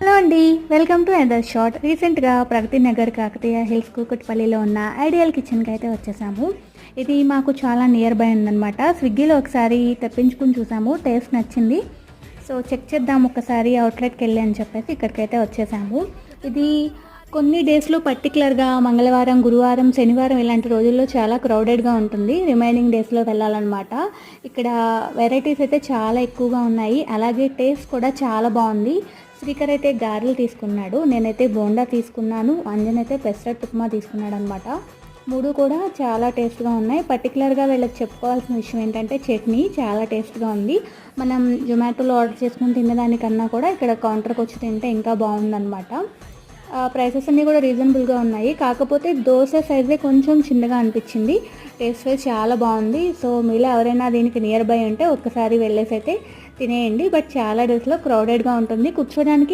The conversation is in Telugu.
హలో అండి, వెల్కమ్ టు అనదర్ షాట్. రీసెంట్గా ప్రగతి నగర్ కాకతీయ హిల్స్ కూకట్పల్లిలో ఉన్న ఐడియల్ కిచెన్కి అయితే వచ్చేసాము. ఇది మాకు చాలా నియర్ బై ఉందన్నమాట. స్విగ్గీలో ఒకసారి తెప్పించుకుని చూసాము, టేస్ట్ నచ్చింది. సో చెక్ చేద్దాం ఒకసారి అవుట్లెట్కి వెళ్ళి అని చెప్పేసి ఇక్కడికైతే వచ్చేసాము. ఇది కొన్ని డేస్లో పర్టికులర్గా మంగళవారం, గురువారం, శనివారం ఇలాంటి రోజుల్లో చాలా క్రౌడెడ్గా ఉంటుంది. రిమైనింగ్ డేస్లో వెళ్ళాలన్నమాట. ఇక్కడ వెరైటీస్ అయితే చాలా ఎక్కువగా ఉన్నాయి, అలాగే టేస్ట్ కూడా చాలా బాగుంది. శ్రీకర్ అయితే గారెలు తీసుకున్నాడు, నేనైతే బోండా తీసుకున్నాను, అంజన్ అయితే పెసరట్టు ఉప్మా తీసుకున్నాడు అనమాట. మూడు కూడా చాలా టేస్ట్గా ఉన్నాయి. పర్టికులర్గా వీళ్ళకి చెప్పుకోవాల్సిన విషయం ఏంటంటే చట్నీ చాలా టేస్ట్గా ఉంది. మనం జొమాటోలో ఆర్డర్ చేసుకుని తినేదానికన్నా కూడా ఇక్కడ కౌంటర్కి వచ్చి తింటే ఇంకా బాగుందన్నమాట. ప్రైసెస్ అన్నీ కూడా రీజనబుల్గా ఉన్నాయి. కాకపోతే దోశ సైజే కొంచెం చిన్నగా అనిపించింది. టేస్ట్ వైజ్ చాలా బాగుంది. సో మీలో ఎవరైనా దీనికి నియర్ బై ఉంటే ఒక్కసారి వెళ్ళేసి అయితే తినేయండి. బట్ చాలా డేస్లో క్రౌడెడ్గా ఉంటుంది, కూర్చోడానికి